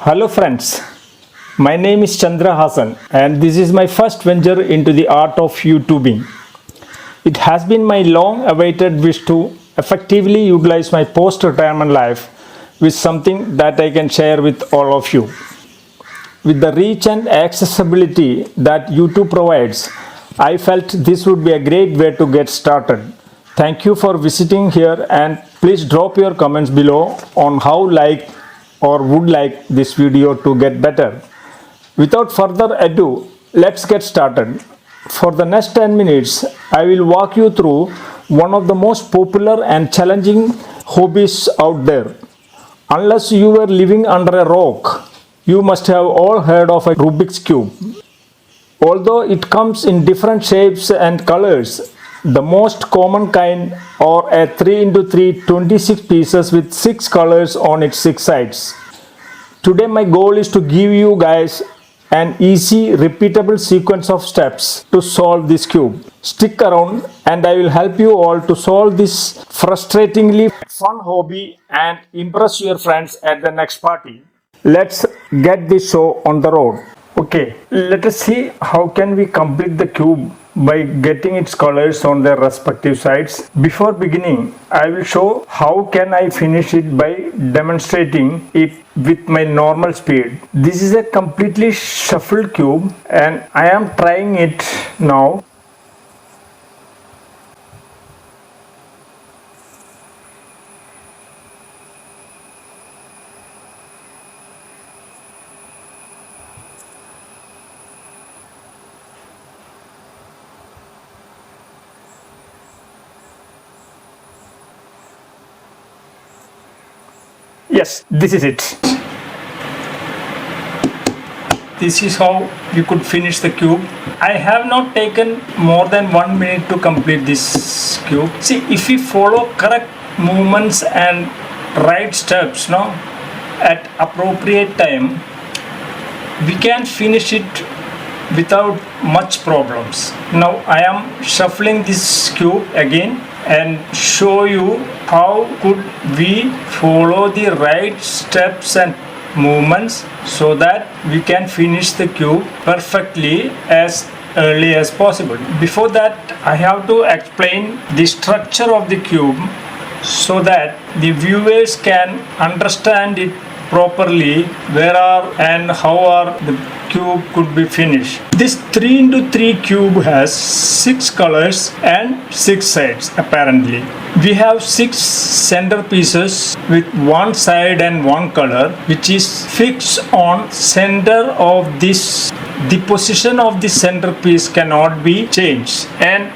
Hello friends, my name is Chandra Hassan and this is my first venture into the art of YouTubing. It has been my long awaited wish to effectively utilize my post retirement life with something that I can share with all of you. With the reach and accessibility that YouTube provides, I felt this would be a great way to get started. Thank you for visiting here and please drop your comments below on how or would like this video to get better. Without further ado, let's get started. For the next 10 minutes, I will walk you through one of the most popular and challenging hobbies out there. Unless you were living under a rock, you must have all heard of a Rubik's Cube. Although it comes in different shapes and colors, the most common kind are a 3x3 26 pieces with 6 colors on its 6 sides. Today my goal is to give you guys an easy repeatable sequence of steps to solve this cube. Stick around and I will help you all to solve this frustratingly fun hobby and impress your friends at the next party. Let's get this show on the road. Okay, let us see how can we complete the cube by getting its colors on their respective sides. Before beginning, I will show how can I finish it by demonstrating it with my normal speed. This is a completely shuffled cube and I am trying it now. Yes, this is it. This is how you could finish the cube. I have not taken more than 1 minute to complete this cube. See, if we follow correct movements and right steps at appropriate time, we can finish it without much problems. Now I am shuffling this cube again and show you how could we follow the right steps and movements so that we can finish the cube perfectly as early as possible. Before that, I have to explain the structure of the cube so that the viewers can understand it properly, where are and how are the cube could be finished. This 3x3 cube has 6 colors and 6 sides apparently. We have 6 center pieces with one side and one color which is fixed on center of this. The position of the center piece cannot be changed, and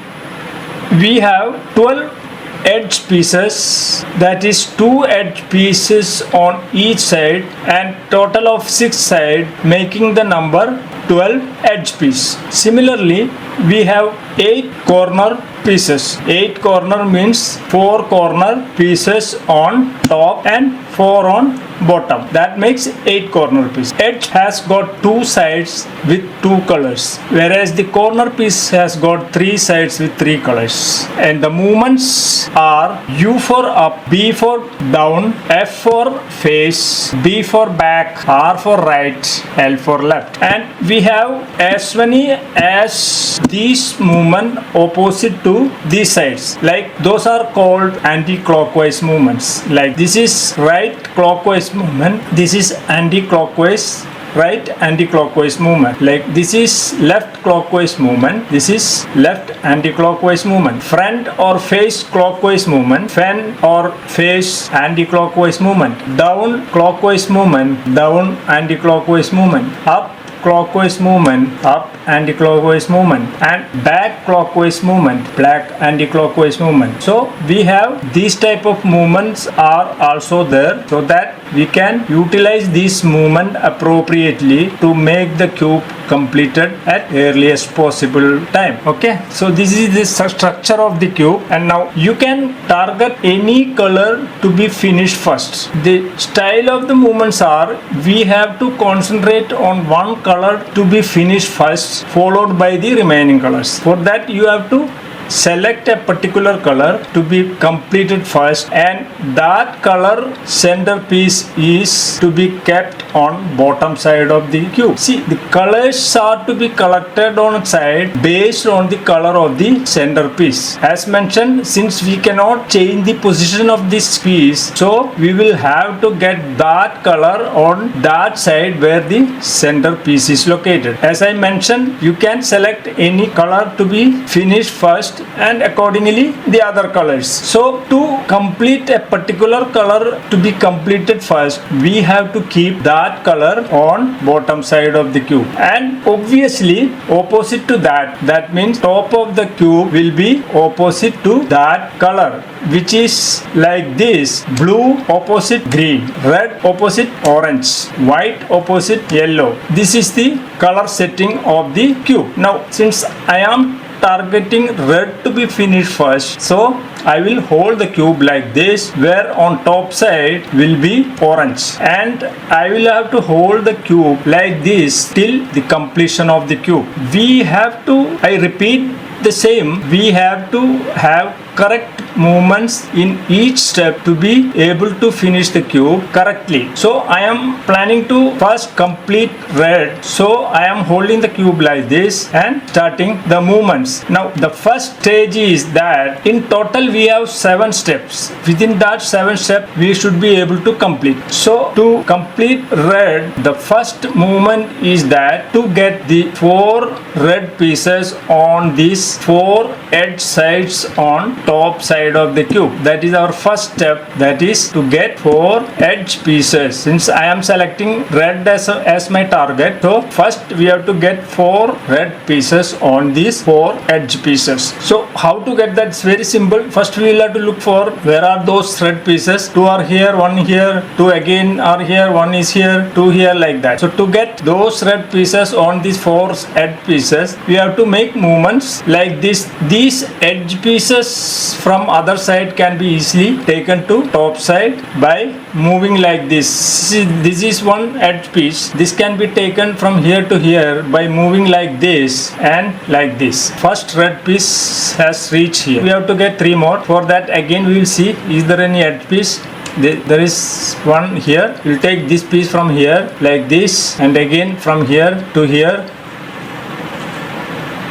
we have 12 edge pieces, that is 2 edge pieces on each side and total of 6 sides, making the number 12 edge piece. Similarly, we have 8 corner pieces. 8 corner means 4 corner pieces on top and 4 on bottom. That makes 8 corner piece. Edge has got 2 sides with 2 colors, whereas the corner piece has got 3 sides with 3 colors. And the movements are U for up, B for down, F for face, B for back, R for right, L for left. And we have as many as these movement opposite to these sides. Like those are called anti-clockwise movements. Like this is right clockwise movement, this is anti-clockwise right anti-clockwise movement. Like this is left clockwise movement, this is left anti-clockwise movement. Front or face clockwise movement, front or face anti-clockwise movement. Down clockwise movement, down anti-clockwise movement. Up clockwise movement, up anti-clockwise movement, and back clockwise movement, back anti-clockwise movement. So we have these type of movements are also there, so that we can utilize this movement appropriately to make the cube completed at earliest possible time. Okay, so this is the structure of the cube, and now you can target any color to be finished first. The style of the movements are, we have to concentrate on one color to be finished first, followed by the remaining colors. For that you have to select a particular color to be completed first, and that color centerpiece is to be kept on bottom side of the cube. See, the colors are to be collected on side based on the color of the centerpiece. As mentioned, since we cannot change the position of this piece, so we will have to get that color on that side where the centerpiece is located. As I mentioned, you can select any color to be finished first and accordingly the other colors. So to complete a particular color to be completed first, we have to keep that color on bottom side of the cube, and obviously opposite to that means top of the cube will be opposite to that color, which is like this: blue opposite green, red opposite orange, white opposite yellow. This is the color setting of the cube. Now since I am targeting red to be finished first, so I will hold the cube like this, where on top side will be orange, and I will have to hold the cube like this till the completion of the cube. We have to, I repeat the same, we have to have correct movements in each step to be able to finish the cube correctly. So I am planning to first complete red, so I am holding the cube like this and starting the movements. Now the first stage is that in total we have 7 steps. Within that 7 steps we should be able to complete. So to complete red, the first movement is that to get the 4 red pieces on these 4 edge sides on top side of the cube. That is our first step, that is to get 4 edge pieces. Since I am selecting red as my target, so first we have to get 4 red pieces on these 4 edge pieces. So how to get that? It's very simple. First we will have to look for where are those red pieces. 2 are here, 1 here, 2 again are here, 1 is here, 2 here, like that. So to get those red pieces on these 4 edge pieces, we have to make movements like this. These edge pieces from other side can be easily taken to top side by moving like this. See, this is one edge piece. This can be taken from here to here by moving like this and like this. First red piece has reached here. We have to get 3 more. For that again we will see is there any edge piece. There is one here. We'll take this piece from here like this, and again from here to here.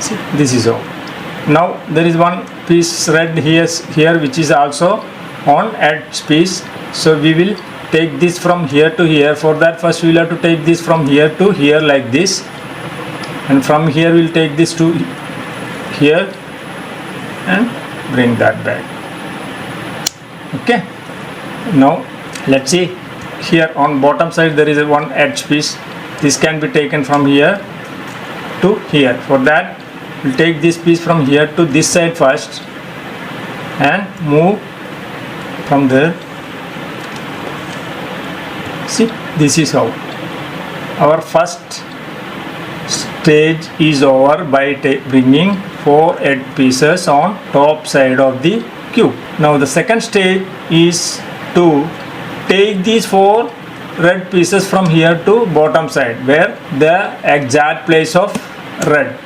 See, this is all. Now there is one piece red here which is also on edge piece, so we will take this from here to here. For that first we will have to take this from here to here like this, and from here we will take this to here and bring that back. Okay, now let's see, here on bottom side there is a one edge piece. This can be taken from here to here. For that we'll take this piece from here to this side first and move from there. See, this is how our first stage is over by bringing 4 edge pieces on top side of the cube. Now the second stage is to take these 4 red pieces from here to bottom side where the exact place of red.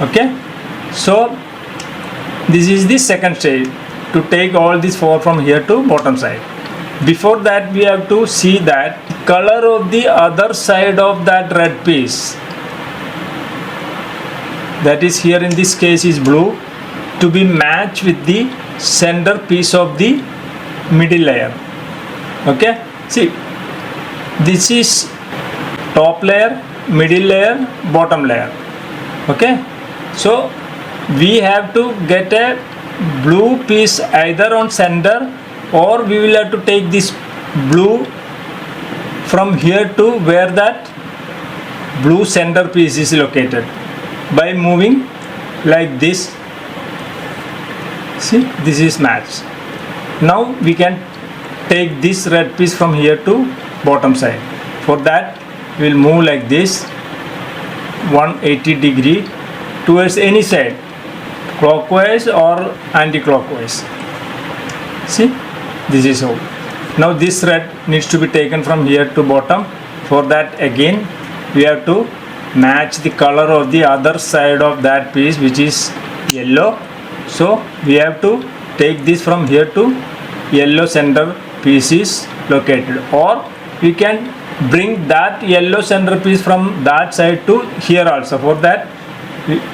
Okay, so this is the second stage, to take all these 4 from here to bottom side. Before that we have to see that color of the other side of that red piece, that is here in this case is blue, to be matched with the center piece of the middle layer. Okay, see, this is top layer, middle layer, bottom layer. Okay, so we have to get a blue piece either on center, or we will have to take this blue from here to where that blue center piece is located by moving like this. See, this is matched. Now we can take this red piece from here to bottom side. For that we will move like this 180 degree towards any side, clockwise or anti-clockwise. See, this is how. Now this red needs to be taken from here to bottom. For that again we have to match the color of the other side of that piece, which is yellow. So we have to take this from here to yellow center piece is located, or we can bring that yellow center piece from that side to here also. For that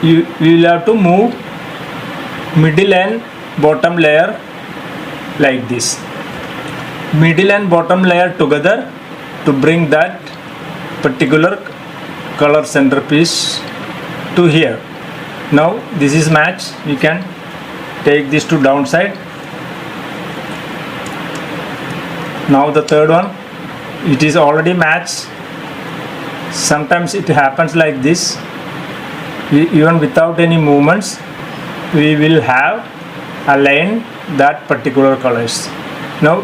we will have to move middle and bottom layer like this, middle and bottom layer together to bring that particular color centerpiece to here. Now this is matched. We can take this to downside. Now the third one, it is already matched. Sometimes it happens like this. Even without any movements, we will have aligned that particular colors. Now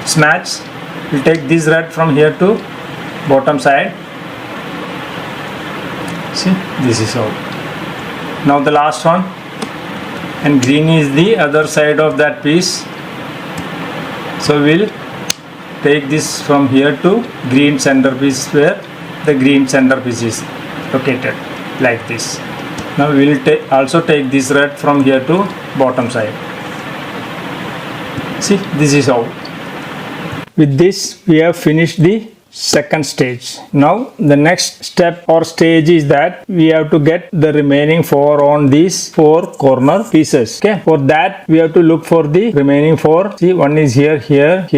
it's matched. We'll take this red from here to bottom side. See, this is all. Now the last one, and green is the other side of that piece. So we'll take this from here to green centerpiece where the green centerpiece is located like this. Now we will also take this red from here to bottom side. See, this is how. With this we have finished the second stage. Now the next step or stage is that we have to get the remaining 4 on these 4 corner pieces. Okay, for that we have to look for the remaining 4. See, one is here, here,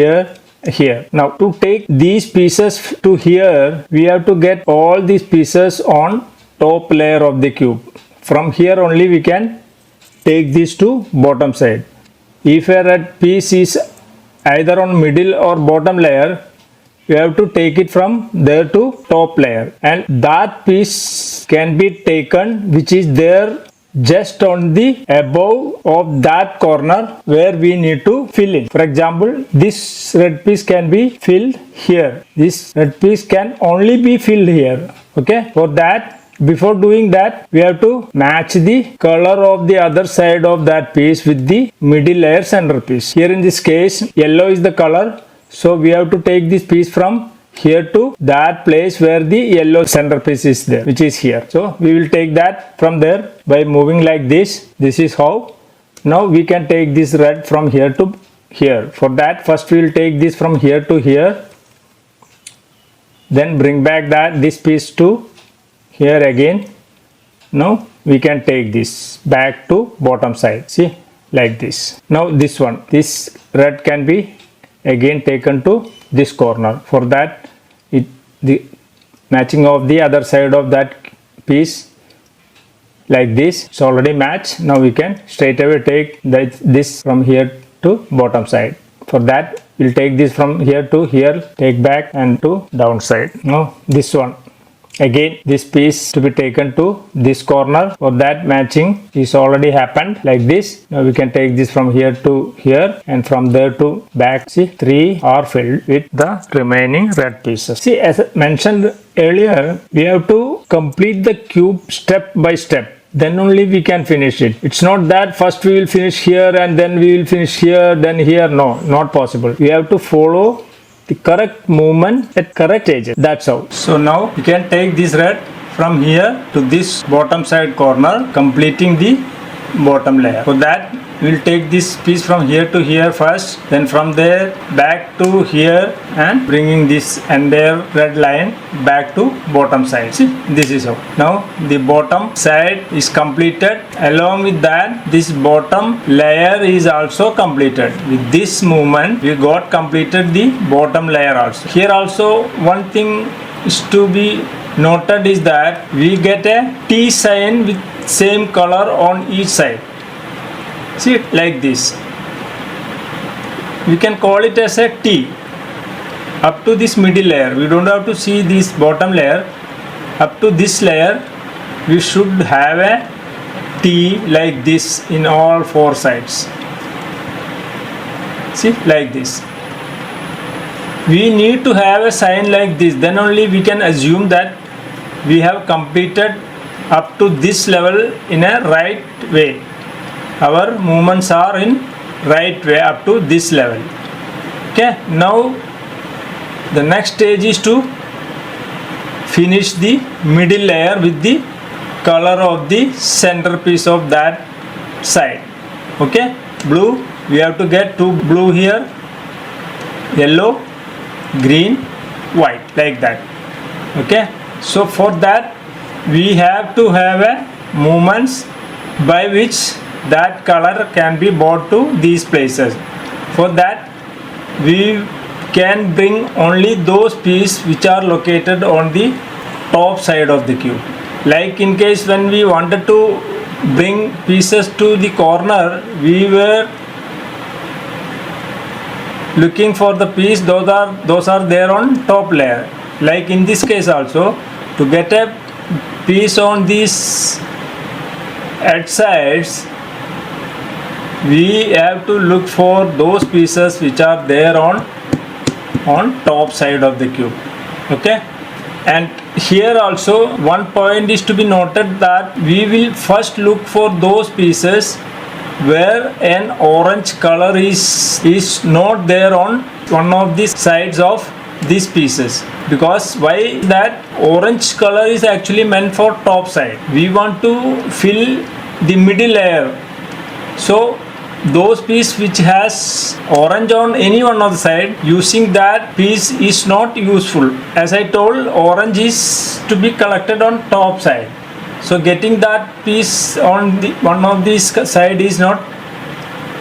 here. Now to take these pieces to here, we have to get all these pieces on top layer of the cube. From here only we can take this to bottom side. If a red piece is either on middle or bottom layer, you have to take it from there to top layer, and that piece can be taken which is there just on the above of that corner where we need to fill in. For example, this red piece can be filled here. This red piece can only be filled here. Okay, for that, before doing that, we have to match the color of the other side of that piece with the middle layer center piece. Here in this case, yellow is the color. So we have to take this piece from here to that place where the yellow centerpiece is there, which is here. So we will take that from there by moving like this. This is how. Now we can take this red from here to here. For that, first we will take this from here to here. Then bring back this piece to here again. Now we can take this back to bottom side. See, like this. Now this one, this red can be again taken to this corner. For that, the matching of the other side of that piece like this, it's already matched. Now we can straight away take this from here to bottom side. For that, we'll take this from here to here, take back and to downside. Now this one, again this piece to be taken to this corner. For that, matching is already happened like this. Now we can take this from here to here, and from there to back. See, 3 are filled with the remaining red pieces. See, as I mentioned earlier, we have to complete the cube step by step. Then only we can finish it. It's not that first we will finish here and then we will finish here, then here. No, not possible. We have to follow the correct movement at correct stages. That's how. So now you can take this red from here to this bottom side corner, completing the bottom layer. For that, we will take this piece from here to here first, then from there back to here and bringing this entire red line back to bottom side. See, this is how. Now the bottom side is completed. Along with that, this bottom layer is also completed. With this movement, we got completed the bottom layer also. Here also one thing is to be noted is that we get a T sign with same color on each side. See it like this. We can call it as a T up to this middle layer. We don't have to see this bottom layer. Up to this layer, we should have a T like this in all 4 sides. See, like this. We need to have a sign like this. Then only we can assume that we have completed up to this level in a right way. Our movements are in right way up to this level. Okay, now the next stage is to finish the middle layer with the color of the centerpiece of that side. Okay, blue, we have to get 2 blue here, yellow, green, white, like that. Okay, so for that we have to have a movements by which that color can be brought to these places. For that we can bring only those pieces which are located on the top side of the cube. Like in case when we wanted to bring pieces to the corner, we were looking for the piece, those are there on top layer. Like in this case also, to get a piece on these edge sides, we have to look for those pieces which are there on top side of the cube. Okay, and here also one point is to be noted, that we will first look for those pieces where an orange color is not there on one of the sides of these pieces. Because why that orange color is actually meant for top side, we want to fill the middle layer. So those piece which has orange on any one of the side, using that piece is not useful. As I told, orange is to be collected on top side, so getting that piece on the one of these side is not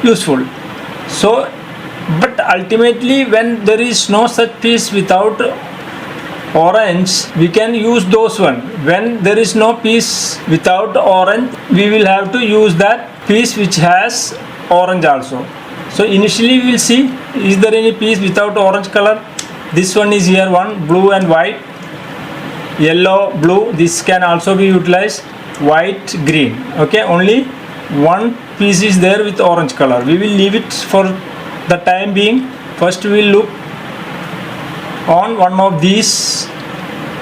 useful. So but ultimately when there is no such piece without orange, we can use those one. When there is no piece without orange, we will have to use that piece which has orange also. So initially we will see, is there any piece without orange color? This one is here, one blue and white, yellow, blue, this can also be utilized, white, green. Okay, only one piece is there with orange color. We will leave it for the time being. First we will look on one of these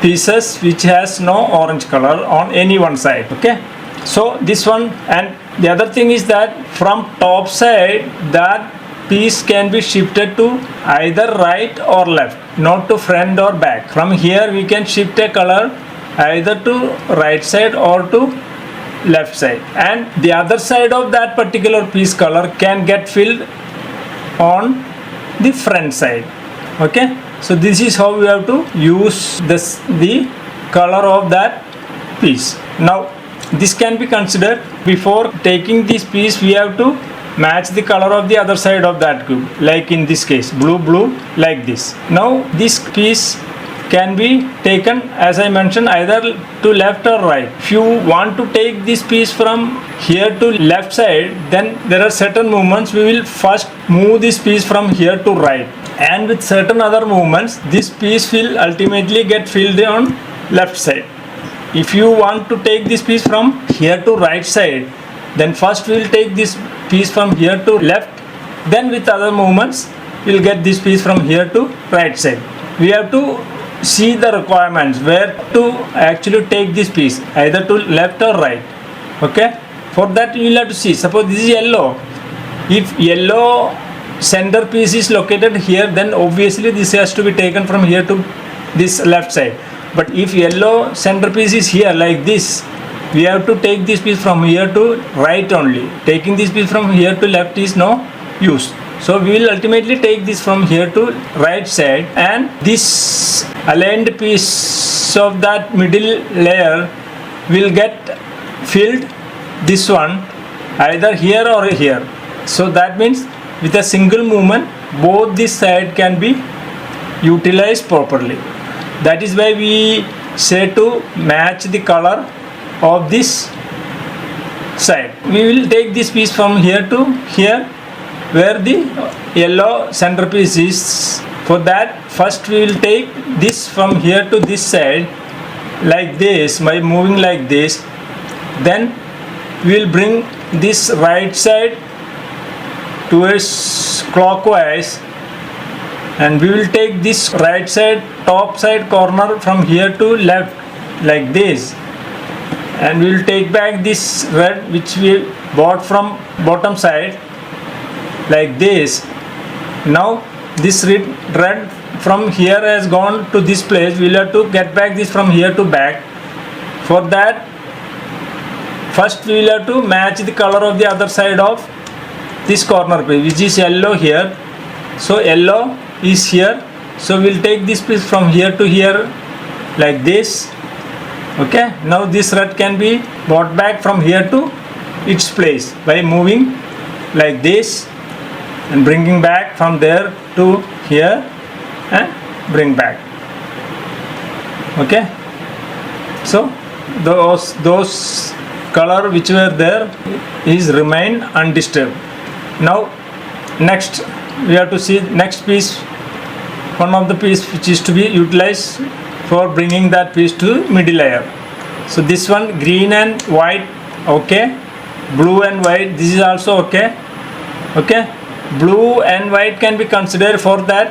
pieces which has no orange color on any one side. Okay, so this one. And the other thing is that from top side, that piece can be shifted to either right or left, not to front or back. From here we can shift a color either to right side or to left side, and the other side of that particular piece color can get filled on the front side. Okay, so this is how we have to use the color of that piece. Now this can be considered. Before taking this piece, we have to match the color of the other side of that cube, like in this case blue, like this. Now this piece can be taken, as I mentioned, either to left or right. If you want to take this piece from here to left side, then there are certain movements. We will first move this piece from here to right, and with certain other movements this piece will ultimately get filled on left side. If you want to take this piece from here to right side, then first we will take this piece from here to left, then with other movements we will get this piece from here to right side. We have to see the requirements where to actually take this piece, either to left or right. Okay, for that you will have to see. Suppose this is yellow. If yellow center piece is located here, then obviously this has to be taken from here to this left side. But if yellow center piece is here like this, we have to take this piece from here to right only. Taking this piece from here to left is no use. So we will ultimately take this from here to right side, and this aligned piece of that middle layer will get filled, this one, either here or here. So that means with a single movement both this side can be utilized properly. That is why we say to match the color of this side. We will take this piece from here to here where the yellow centerpiece is. For that, first we will take this from here to this side like this, by moving like this. Then we will bring this right side towards clockwise, and we will take this right side top side corner from here to left like this, and we will take back this red which we bought from bottom side like this. Now this red from here has gone to this place. We will have to get back this from here to back. For that, first we will have to match the color of the other side of this corner piece, which is yellow here. So yellow is here, so we'll take this piece from here to here like this. Okay, now this red can be brought back from here to its place by moving like this and bringing back from there to here and bring back. Okay, so those color which were there is remain undisturbed. Now next we have to see next piece, one of the piece which is to be utilized for bringing that piece to middle layer. So this one green and white, okay, blue and white, this is also okay. Okay, blue and white can be considered for that.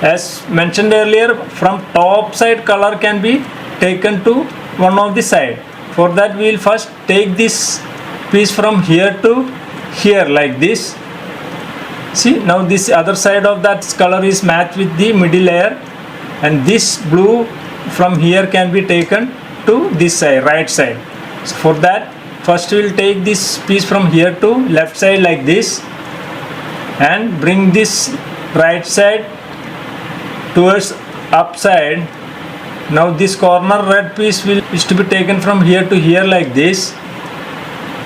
As mentioned earlier, from top side color can be taken to one of the side. For that we will first take this piece from here to here like this. See, now this other side of that color is matched with the middle layer, and this blue from here can be taken to this side, right side. So for that first we will take this piece from here to left side like this and bring this right side towards upside. Now this corner red piece is to be taken from here to here like this,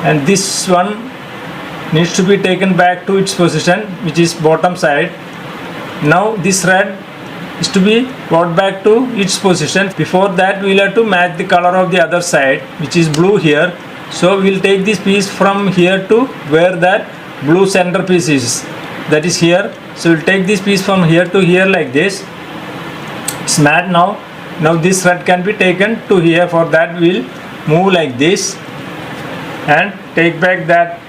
and this one needs to be taken back to its position, which is bottom side. Now this red is to be brought back to its position. Before that we will have to match the color of the other side, which is blue here. So we will take this piece from here to where that blue center piece is, that is here. So we will take this piece from here to here like this. It's matte now. Now this red can be taken to here. For that we will move like this and take back that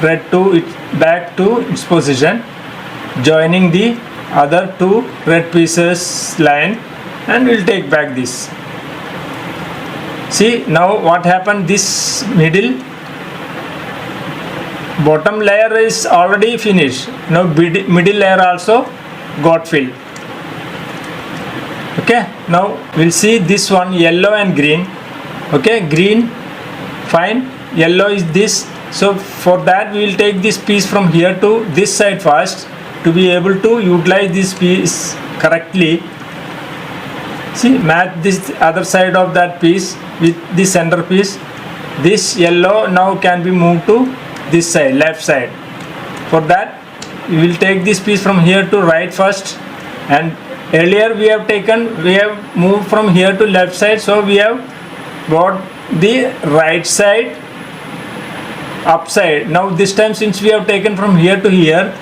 red to back to its position, joining the other two red pieces line, and we'll take back this. See, now what happened, this middle bottom layer is already finished. Now middle layer also got filled. Okay, now we'll see this one, yellow and green. Okay, green, fine, yellow is this. So for that we will take this piece from here to this side first to be able to utilize this piece correctly. See, match this other side of that piece with the center piece. This yellow now can be moved to this side, left side. For that we will take this piece from here to right first, and earlier we have moved from here to left side, so we have brought the right side upside. Now this time, since we have taken from here to here,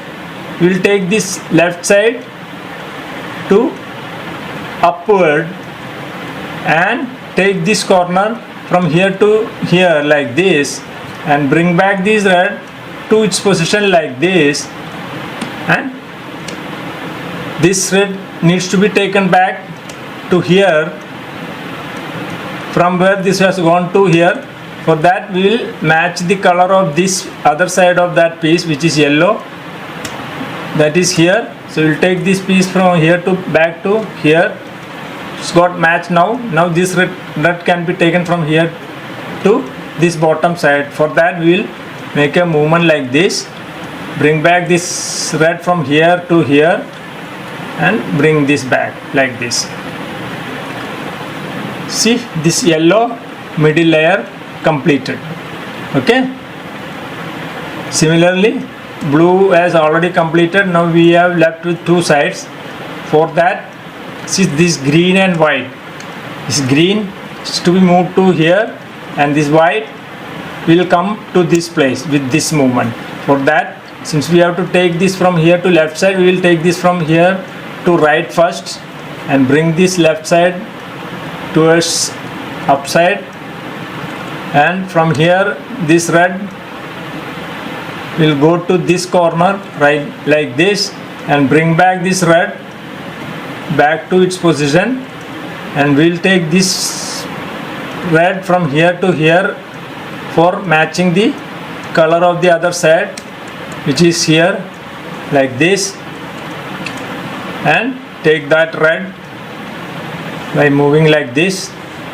we will take this left side to upward and take this corner from here to here like this and bring back this red to its position like this, and this red needs to be taken back to here from where this has gone to here. For that we will match the color of this other side of that piece, which is yellow, that is here. So we will take this piece from here to back to here. It's got matched now. Now this red can be taken from here to this bottom side. For that we will make a movement like this, bring back this red from here to here and bring this back like this. See, this yellow middle layer completed. Okay, similarly blue has already completed. Now we have left with two sides. For that, see, this green and white, this green is to be moved to here, and this white will come to this place with this movement. For that, since we have to take this from here to left side, we will take this from here to right first and bring this left side towards upside, and from here this red will go to this corner right like this and bring back this red back to its position, and we'll take this red from here to here for matching the color of the other side, which is here like this, and take that red by moving like this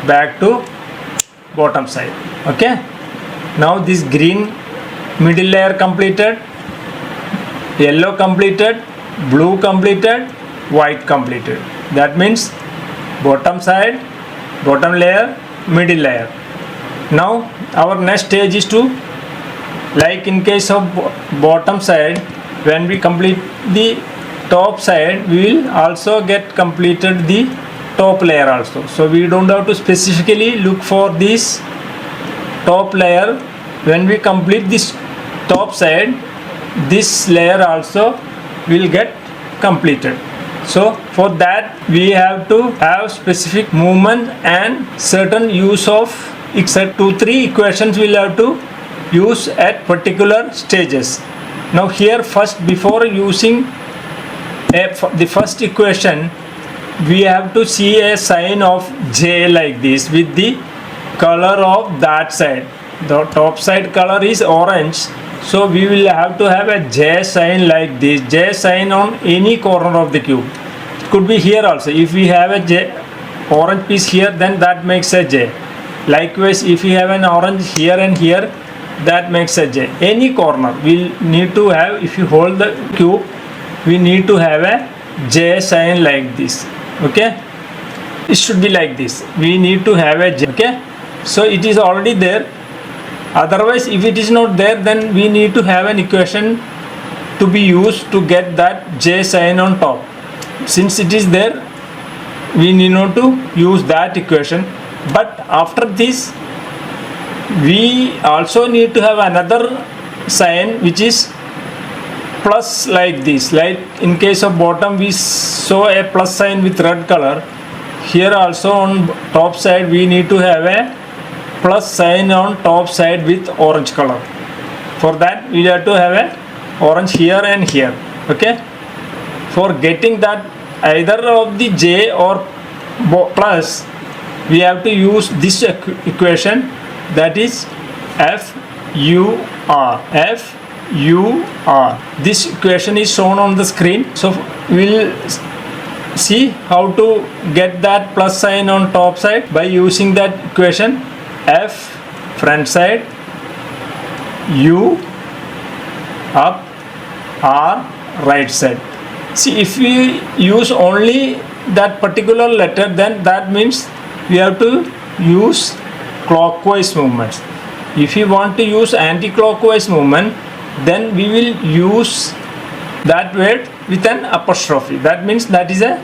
back to bottom side. Okay. Now this green middle layer completed, yellow completed, blue completed, white completed. That means bottom side, bottom layer, middle layer. Now our next stage is to, like in case of bottom side, when we complete the top side, we will also get completed the top layer also. So we don't have to specifically look for this top layer. When we complete this top side, this layer also will get completed. So for that we have to have specific movement and certain use of except 2-3 equations we'll have to use at particular stages. Now here first, before using the first equation, we have to see a sign of J like this with the color of that side. The top side color is orange, so we will have to have a J sign like this. J sign on any corner of the cube. It could be here also. If we have a J orange piece here, then that makes a J. Likewise, if we have an orange here and here, that makes a J. Any corner we'll need to have. If you hold the cube, we need to have a J sign like this. Okay, it should be like this. We need to have a J. Okay, so it is already there. Otherwise, if it is not there, then we need to have an equation to be used to get that J sign on top. Since it is there, we need not to use that equation. But after this, we also need to have another sign which is plus like this. Like in case of bottom, we saw a plus sign with red color. Here also on top side we need to have a plus sign on top side with orange color. For that we have to have a orange here and here. Okay, for getting that either of the J or plus, we have to use this equation, that is FUR. FUR. This equation is shown on the screen. So we'll see how to get that plus sign on top side by using that equation. F front side, U up, R right side. See, if we use only that particular letter, then that means we have to use clockwise movements. If we want to use anti-clockwise movement, then we will use that word with an apostrophe. That means that is a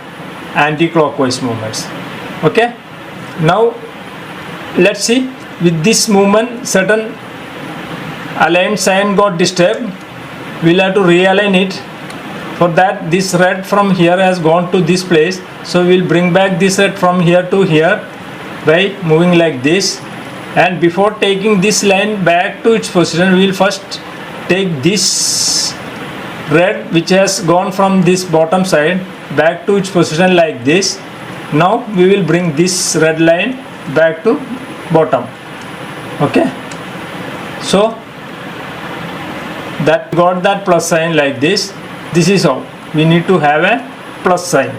anti-clockwise movements. Okay, now let's see, with this movement certain aligned sign got disturbed. We'll have to realign it. For that, this red from here has gone to this place, so we'll bring back this red from here to here by moving like this. And before taking this line back to its position, we will first take this red which has gone from this bottom side back to its position like this. Now we will bring this red line back to bottom. Okay, so that got that plus sign like this. This is how we need to have a plus sign.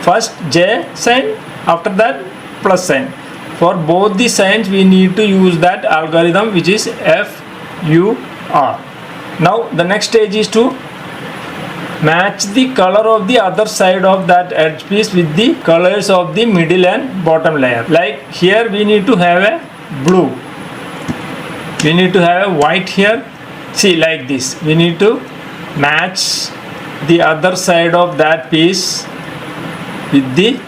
First J sign, after that plus sign. For both the signs we need to use that algorithm which is FUR. Now the next stage is to match the color of the other side of that edge piece with the colors of the middle and bottom layer. Like here we need to have a blue, we need to have a white here. See, like this we need to match the other side of that piece with the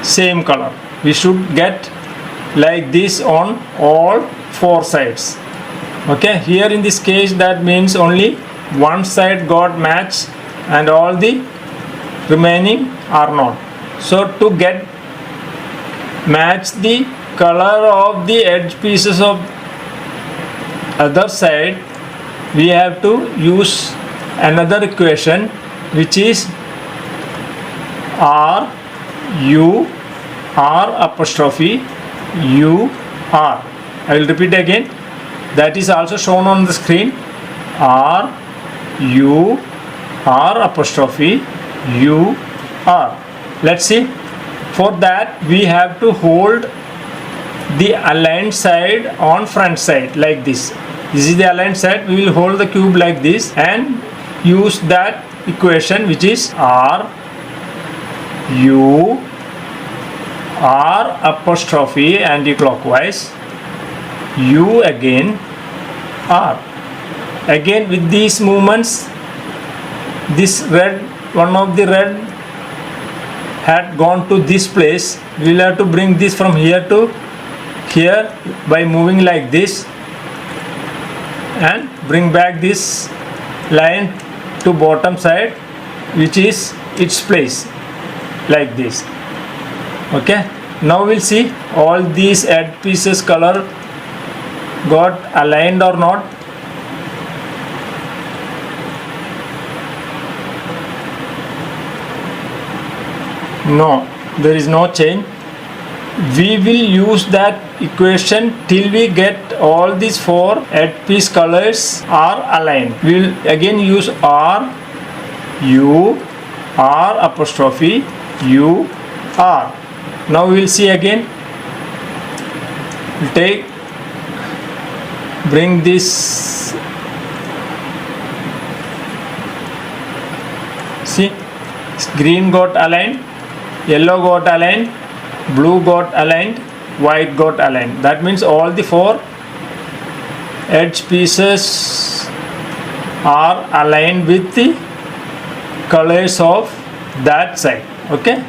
same color. We should get like this on all four sides. Okay, here in this case that means only one side got matched and all the remaining are not. So to get match the color of the edge pieces of other side, we have to use another equation which is R U R apostrophe U R. I will repeat again. That is also shown on the screen. R U R apostrophe U R. Let's see. For that we have to hold the aligned side on front side like this. This is the aligned side. We will hold the cube like this and use that equation, which is R U R apostrophe anti-clockwise, U again, R. Again with these movements, this red, one of the red had gone to this place. We will have to bring this from here to here by moving like this and bring back this line to bottom side, which is its place like this. Okay, now we'll see all these edge pieces color got aligned or not. No, there is no change. We will use that equation till we get all these four edge piece colors are aligned. We will again use R U R apostrophe U R. Now we will see again. We'll bring this. See, green got aligned, yellow got aligned, blue got aligned, white got aligned. That means all the four edge pieces are aligned with the colors of that side. Okay.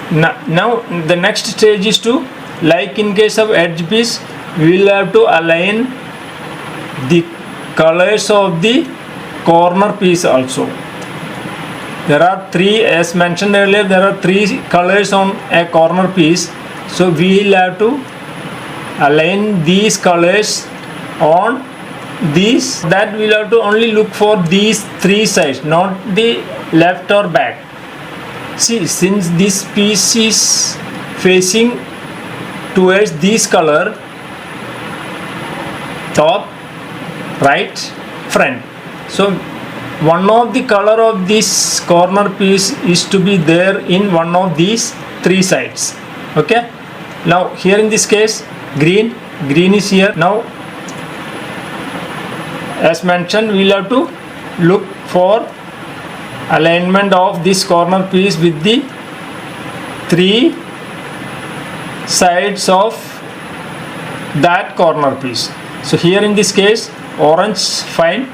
Now the next stage is to, like in case of edge piece, we will have to align the colors of the corner piece also. There are three, as mentioned earlier, there are three colors on a corner piece. So we will have to align these colors on these. That we will have to only look for these three sides, not the left or back. See, since this piece is facing towards this color, top, right, front. So one of the color of this corner piece is to be there in one of these three sides. Okay. Now here in this case, green is here. Now as mentioned, we will have to look for alignment of this corner piece with the three sides of that corner piece. So here in this case, orange fine,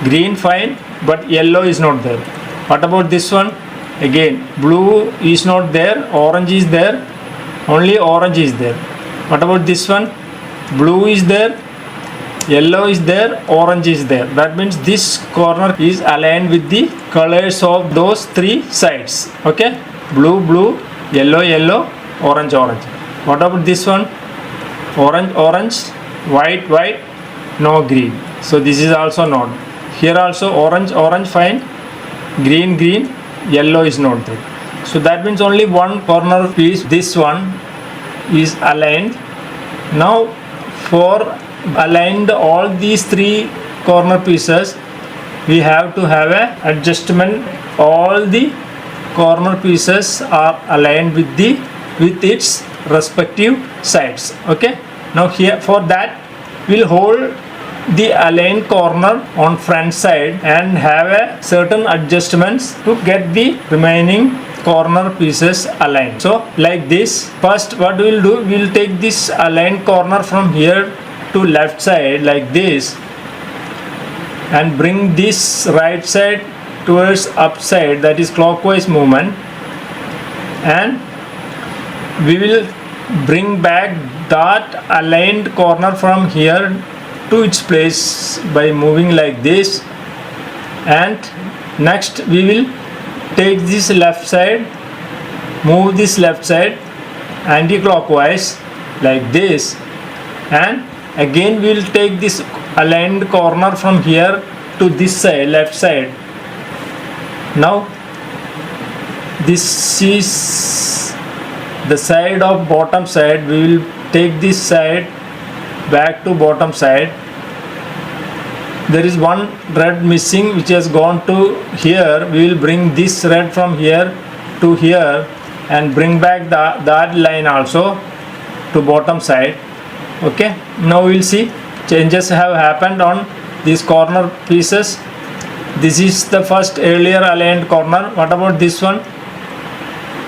green fine, but yellow is not there. What about this one? Again, blue is not there, orange is there, only orange is there. What about this one? Blue is there, yellow is there, orange is there. That means this corner is aligned with the colors of those three sides. Okay, blue, blue, yellow, yellow, orange, orange. What about this one? Orange, orange, white, white, no green. So this is also not. Here also orange, orange fine, green, green, yellow is not there. So that means only one corner piece, this one, is aligned. Now for aligned all these three corner pieces, we have to have a adjustment. All the corner pieces are aligned with its respective sides. Okay. Now here for that, we'll hold the aligned corner on front side and have a certain adjustments to get the remaining corner pieces aligned. So like this, first what we will do, we will take this aligned corner from here to left side like this and bring this right side towards upside, that is clockwise movement, and we will bring back that aligned corner from here to its place by moving like this. And next we will take this left side, move this left side anti-clockwise like this, and again we will take this aligned corner from here to this side, left side. Now this is the side of bottom side. We will take this side back to bottom side. There is one red missing which has gone to here. We will bring this red from here to here and bring back that line also. to bottom side. Okay, now we'll see changes have happened on these corner pieces. This is the first earlier aligned corner. What about this one?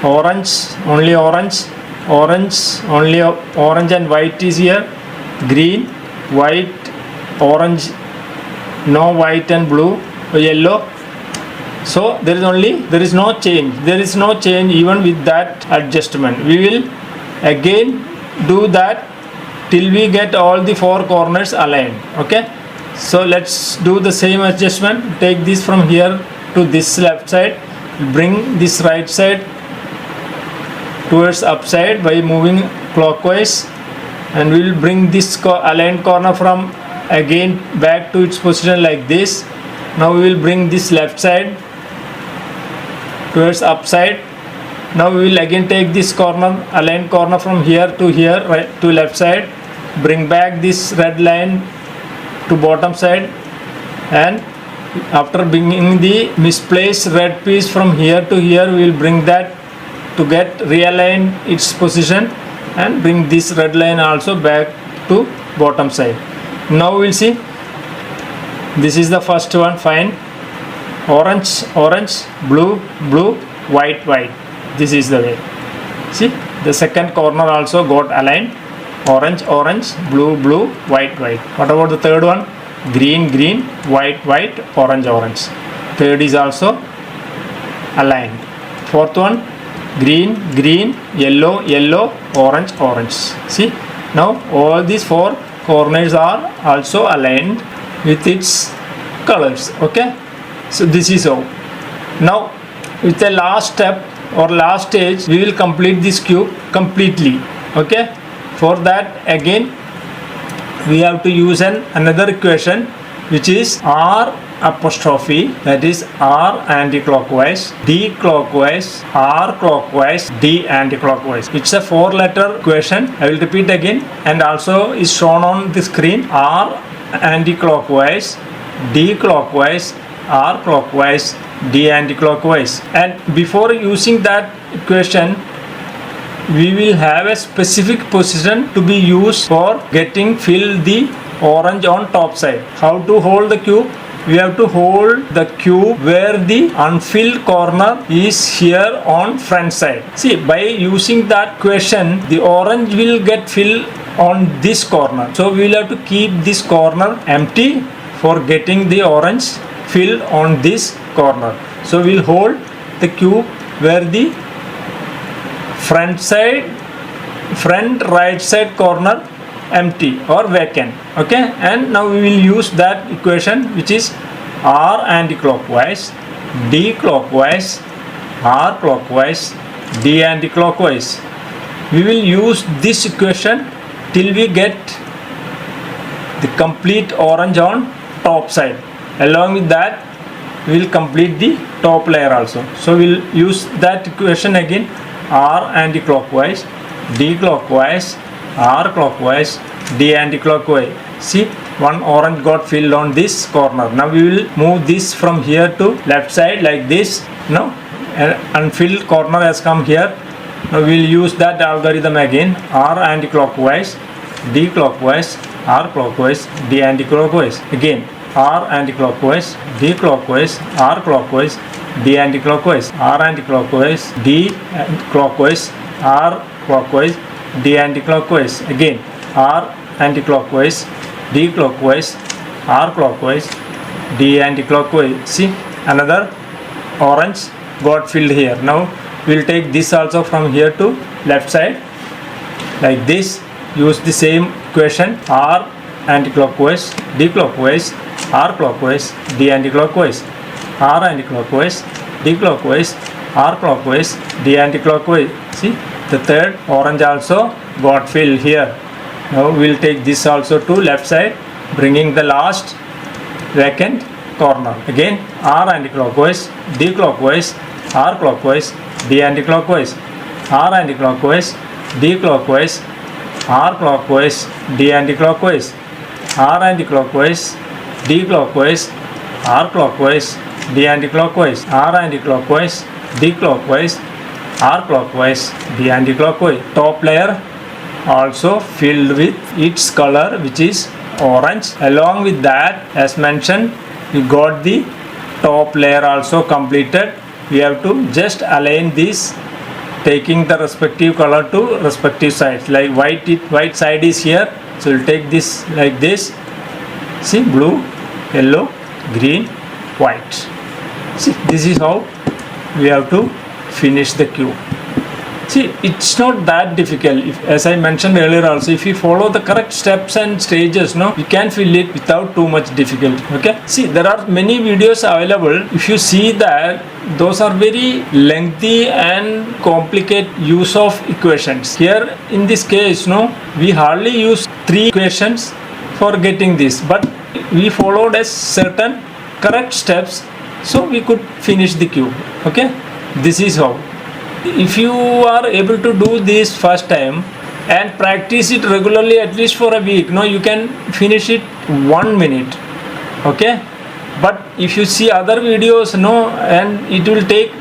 Orange, only orange, only orange and white is here. Green, white, orange, no white and blue, yellow. So there is no change even with that adjustment. We will again do that till we get all the four corners aligned. Okay, so let's do the same adjustment. Take this from here to this left side, bring this right side towards upside by moving clockwise, and we will bring this aligned corner from again back to its position like this. Now we will bring this left side towards upside. Now we will again take this corner, aligned corner from here to here, right to left side, bring back this red line to bottom side, and after bringing the misplaced red piece from here to here, we will bring that to get realigned its position and bring this red line also back to bottom side. Now we will see, this is the first one, fine. Orange, orange, blue, blue, white, white. This is the way. See, the second corner also got aligned. Orange, orange, blue, blue, white, white. What about the third one? Green, green, white, white, orange, orange. Third is also aligned. Fourth one, green, green, yellow, yellow, orange, orange. See, now all these four corners are also aligned with its colors. Okay, so this is how. Now with the last step or last stage, we will complete this cube completely. Okay, for that again we have to use another equation, which is R apostrophe, that is R anti-clockwise, D clockwise, R clockwise, D anti-clockwise. It's a 4-letter equation. I will repeat again, and also is shown on the screen. R anti-clockwise, D clockwise, R clockwise, D anti-clockwise. And before using that equation, we will have a specific position to be used for getting fill the orange on top side. How to hold the cube? We have to hold the cube where the unfilled corner is here on front side. See, by using that equation, the orange will get filled on this corner. So we will have to keep this corner empty for getting the orange filled on this corner. So we will hold the cube where the front right side corner empty or vacant. Okay, and now we will use that equation, which is R anti-clockwise, D clockwise, R clockwise, D anti-clockwise. We will use this equation till we get the complete orange on top side. Along with that, we will complete the top layer also. So we will use that equation again. R anti-clockwise, D clockwise, R clockwise, D anti-clockwise. See, one orange got filled on this corner. Now we will move this from here to left side like this. Now an unfilled corner has come here. Now we will use that algorithm again. R anti-clockwise, D clockwise, R clockwise, D anti-clockwise. Again R anti-clockwise, D clockwise, R clockwise, D anti-clockwise, R anti-clockwise, D clockwise, R clockwise, D anti-clockwise. Again R anti-clockwise, D clockwise, R clockwise, D anti-clockwise. See, another orange got filled here. Now we will take this also from here to left side like this. Use the same equation. R anti-clockwise, D clockwise, R clockwise, D anti-clockwise, R anti-clockwise, D clockwise, R clockwise, D anti-clockwise. See, the third orange also got filled here. Now we will take this also to left side, bringing the last vacant corner. Again R anti-clockwise, D clockwise, R clockwise, D anti-clockwise, R anti-clockwise, D clockwise, R clockwise, D anti-clockwise, R anti-clockwise, D clockwise, R clockwise, D anti-clockwise, R anti-clockwise, D clockwise, R clockwise, D anti-clockwise. Top layer also filled with its color, which is orange. Along with that, as mentioned, we got the top layer also completed. We have to just align this, taking the respective color to respective sides. Like white side is here, so we'll take this like this. See, blue, yellow, green, white. See, this is how we have to finish the cube. See, it's not that difficult. As I mentioned earlier also, if you follow the correct steps and stages, you can fill it without too much difficulty. Okay. See, there are many videos available. If you see that, those are very lengthy and complicated use of equations. Here, in this case, we hardly use 3 equations for getting this, but we followed a certain correct steps, so we could finish the cube. Okay. This is how. If you are able to do this first time and practice it regularly at least for a week, you can finish it 1 minute. Okay. But if you see other videos, and it will take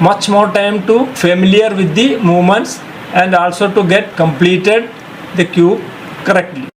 much more time to familiar with the movements and also to get completed the cube correctly.